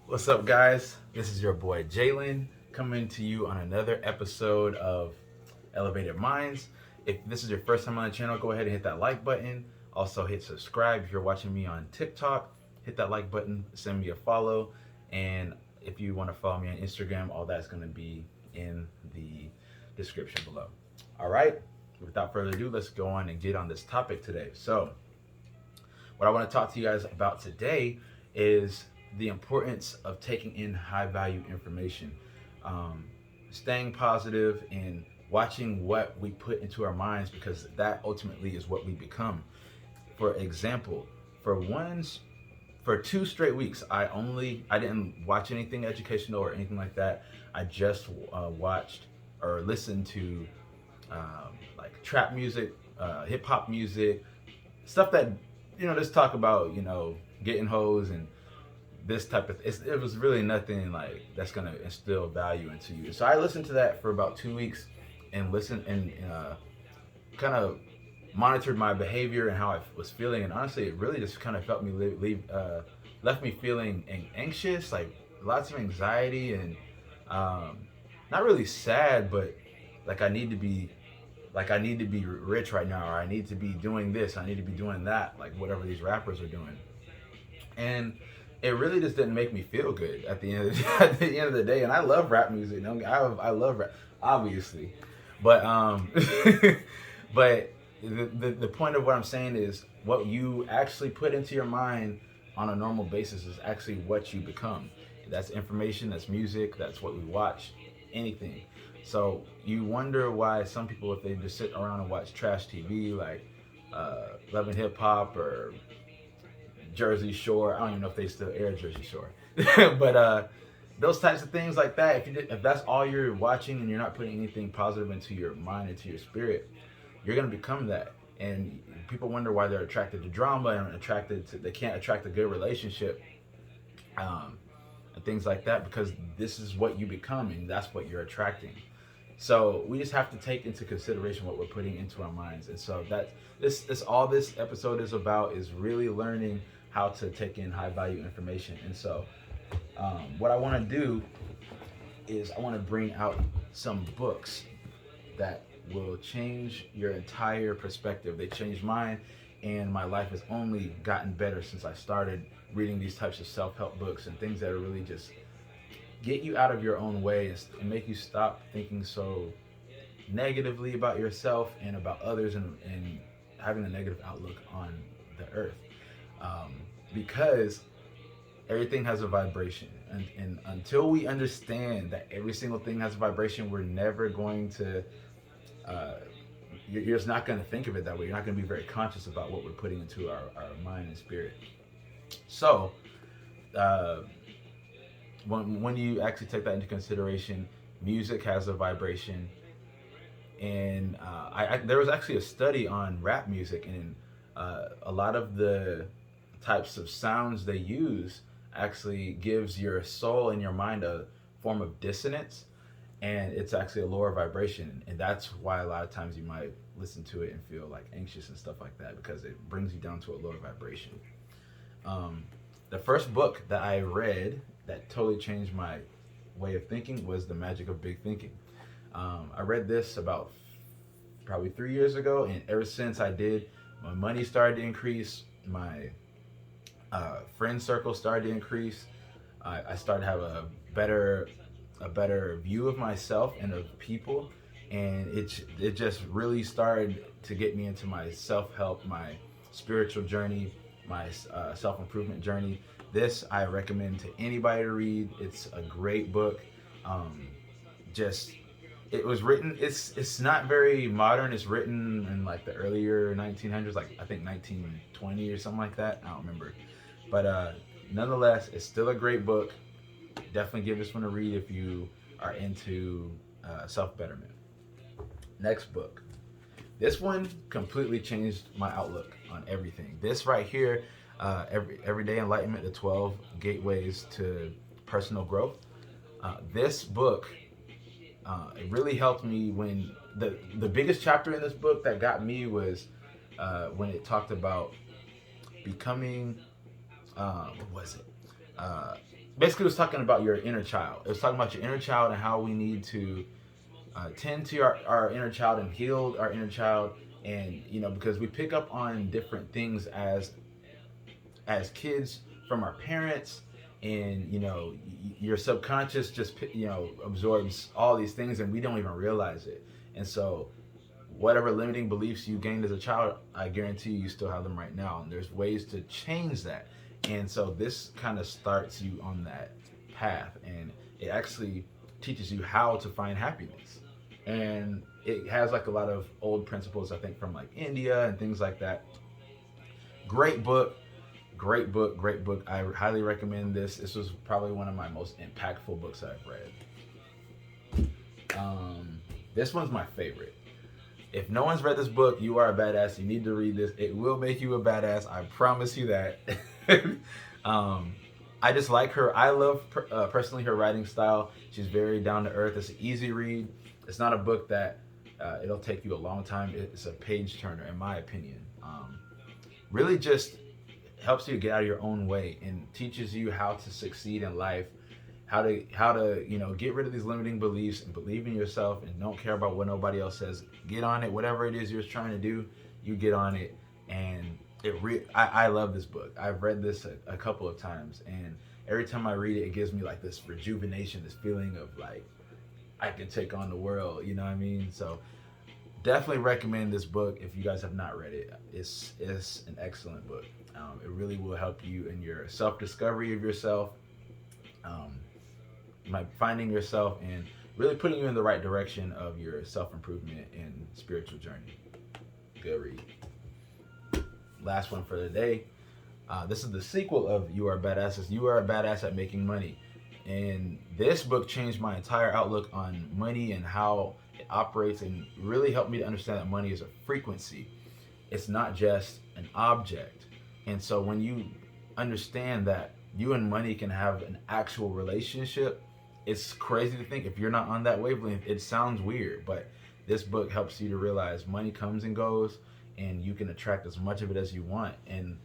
What's up, guys? This is your boy Jalen coming to you on another episode of Elevated Minds. If this is your first time on the channel, go ahead and hit that like button. Also, hit subscribe. If you're watching me on TikTok, hit that like button, send me a follow. And if you want to follow me on Instagram, all that's going to be in the description below. All right, without further ado, let's go on and get on this topic today. So, what I want to talk to you guys about today is the importance of taking in high value information, um, staying positive, and watching what we put into our minds, because that ultimately is what we become. For example, for once, for 2 straight weeks, I didn't watch anything educational or anything like that. I just watched or listened to like trap music, hip hop music, stuff that just talk about getting hoes and this type of it was really nothing like that's gonna instill value into you. So I listened to that for about 2 weeks and listened and kind of monitored my behavior and how I was feeling. And honestly, it really just kind of felt me left me feeling anxious, like lots of anxiety, and not really sad, but like I need to be rich right now, or I need to be doing this, I need to be doing that, like whatever these rappers are doing. And it really just didn't make me feel good at the end of at the end of the day. And I love rap music. I love rap, obviously, but but the point of what I'm saying is what you actually put into your mind on a normal basis is actually what you become. That's information, that's music, that's what we watch, anything. So you wonder why some people, if they just sit around and watch trash TV like Love and Hip Hop or Jersey Shore. I don't even know if they still air Jersey Shore, but those types of things like that. If that's all you're watching and you're not putting anything positive into your mind, into your spirit, you're gonna become that. And people wonder why they're attracted to drama and they can't attract a good relationship, and things like that, because this is what you become and that's what you're attracting. So we just have to take into consideration what we're putting into our minds. And so that this all this episode is about is really learning how to take in high value information. And so what I want to do is I want to bring out some books that will change your entire perspective. They changed mine, and my life has only gotten better since I started reading these types of self-help books and things that are really just get you out of your own way and make you stop thinking so negatively about yourself and about others, and having a negative outlook on the earth, because everything has a vibration, and until we understand that every single thing has a vibration, we're never going to you're just not going to think of it that way. You're not going to be very conscious about what we're putting into our mind and spirit. So when you actually take that into consideration, music has a vibration. And there was actually a study on rap music, and a lot of the types of sounds they use actually gives your soul and your mind a form of dissonance, and it's actually a lower vibration. And that's why a lot of times you might listen to it and feel like anxious and stuff like that, because it brings you down to a lower vibration. The first book that I read that totally changed my way of thinking was The Magic of Big Thinking. I read this about probably 3 years ago, and ever since I did, my money started to increase, my friend circle started to increase. I started to have a better view of myself and of people, and it just really started to get me into my self-help, my spiritual journey, my self-improvement journey. This I recommend to anybody to read. It's a great book. Just it was written. It's not very modern. It's written in like the earlier 1900s, like I think 1920 or something like that. I don't remember, but nonetheless, it's still a great book. Definitely give this one a read if you are into self betterment. Next book. This one completely changed my outlook on everything. This right here, Everyday Enlightenment: The 12 Gateways to Personal Growth. This book, it really helped me when the biggest chapter in this book that got me was when it talked about becoming, what was it? basically it was talking about your inner child. It was talking about your inner child and how we need to tend to our inner child and heal our inner child. And because we pick up on different things as kids from our parents, and your subconscious just absorbs all these things and we don't even realize it. And so whatever limiting beliefs you gained as a child, I guarantee you still have them right now, and there's ways to change that. And so this kind of starts you on that path, and it actually teaches you how to find happiness. And it has like a lot of old principles, I think, from like India and things like that. Great book. Great book, great book. I highly recommend this. This was probably one of my most impactful books I've read. This one's my favorite. If no one's read this book, you are a badass. You need to read this. It will make you a badass. I promise you that. I just like her. I love personally her writing style. She's very down to earth. It's an easy read. It's not a book that it'll take you a long time. It's a page turner, in my opinion. Really just helps you get out of your own way and teaches you how to succeed in life, how to get rid of these limiting beliefs and believe in yourself and don't care about what nobody else says. Get on it. Whatever it is you're trying to do, you get on it. And I love this book. I've read this a couple of times, and every time I read it, it gives me like this rejuvenation, this feeling of like I can take on the world. You know what I mean? So definitely recommend this book if you guys have not read it. It's an excellent book. It really will help you in your self-discovery of yourself, finding yourself, and really putting you in the right direction of your self-improvement and spiritual journey. Good read. Last one for the day. This is the sequel of You Are a Badass. It's You Are a Badass at Making Money. And this book changed my entire outlook on money and how it operates, and really helped me to understand that money is a frequency. It's not just an object. And so when you understand that you and money can have an actual relationship, it's crazy to think if you're not on that wavelength. It sounds weird, but this book helps you to realize money comes and goes, and you can attract as much of it as you want. And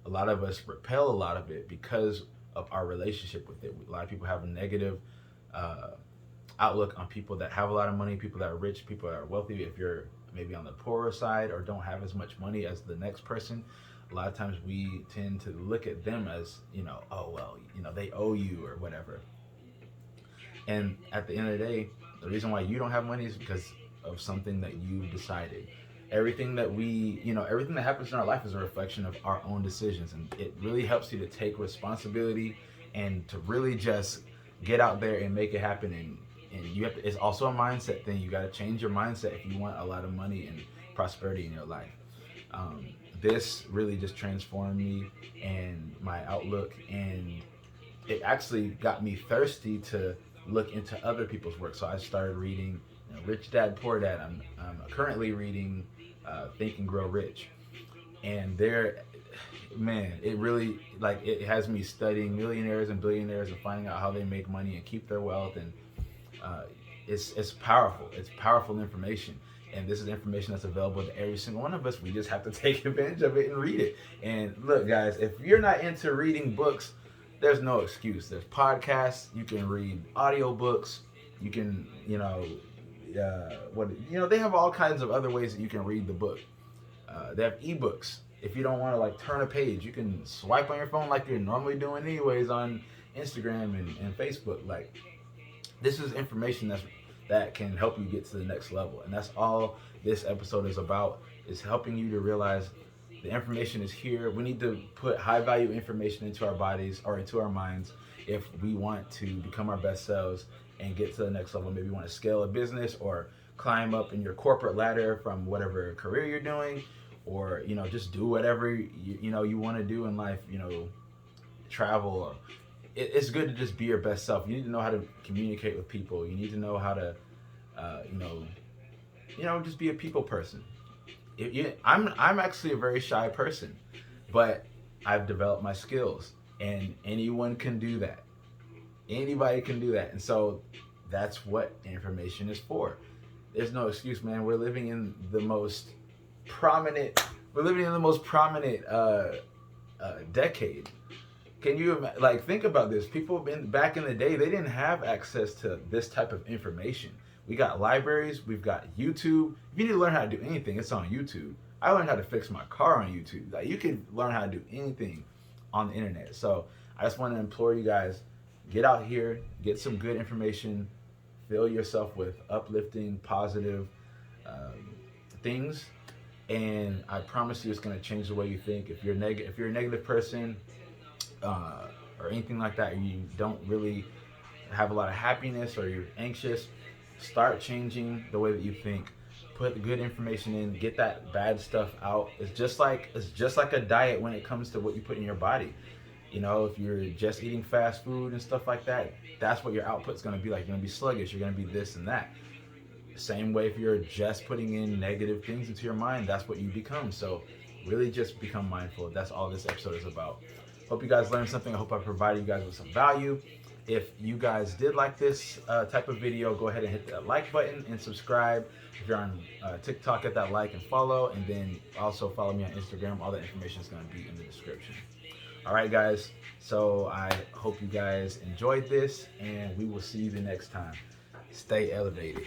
a lot of us repel a lot of it because of our relationship with it. A lot of people have a negative outlook on people that have a lot of money, people that are rich, people that are wealthy. If you're maybe on the poorer side or don't have as much money as the next person, a lot of times we tend to look at them as, oh, well, they owe you or whatever. And at the end of the day, the reason why you don't have money is because of something that you decided. Everything that everything that happens in our life is a reflection of our own decisions. And it really helps you to take responsibility and to really just get out there and make it happen. And you have to, it's also a mindset thing. You got to change your mindset if you want a lot of money and prosperity in your life. This really just transformed me and my outlook, and it actually got me thirsty to look into other people's work. So I started reading Rich Dad, Poor Dad. I'm currently reading Think and Grow Rich, and it really it has me studying millionaires and billionaires and finding out how they make money and keep their wealth. And it's powerful. It's powerful information. And this is information that's available to every single one of us. We just have to take advantage of it and read it. And look, guys, if you're not into reading books, there's no excuse. There's podcasts. You can read audiobooks. You can, they have all kinds of other ways that you can read the book. They have ebooks. If you don't want to turn a page, you can swipe on your phone like you're normally doing anyways on Instagram and Facebook. This is information that can help you get to the next level. And that's all this episode is about, is helping you to realize the information is here. We need to put high value information into our bodies or into our minds if we want to become our best selves and get to the next level. Maybe you want to scale a business or climb up in your corporate ladder from whatever career you're doing, or just do whatever you want to do in life, travel. Or it's good to just be your best self. You need to know how to communicate with people. You need to know how to just be a people person. I'm actually a very shy person, but I've developed my skills, and anyone can do that. Anybody can do that. And so that's what information is for. There's no excuse, man. We're living in the most prominent decade. Can you like think about this? People been back in the day, they didn't have access to this type of information. We got libraries, we've got YouTube. If you need to learn how to do anything, it's on YouTube. I learned how to fix my car on YouTube. Like you can learn how to do anything on the internet. So I just want to implore you guys, get out here, get some good information, fill yourself with uplifting, positive things, and I promise you, it's going to change the way you think. If you're if you're a negative person, or anything like that, you don't really have a lot of happiness or you're anxious, start changing the way that you think. Put good information in, get that bad stuff out. It's just like a diet when it comes to what you put in your body. You know, if you're just eating fast food and stuff like that, that's what your output's going to be like. You're going to be sluggish, you're going to be this and that. Same way if you're just putting in negative things into your mind, that's what you become. So really just become mindful. That's all this episode is about. Hope you guys learned something. I hope I provided you guys with some value. If you guys did like this type of video, go ahead and hit that like button and subscribe. If you're on TikTok, hit that like and follow. And then also follow me on Instagram. All that information is going to be in the description. All right, guys. So I hope you guys enjoyed this, and we will see you the next time. Stay elevated.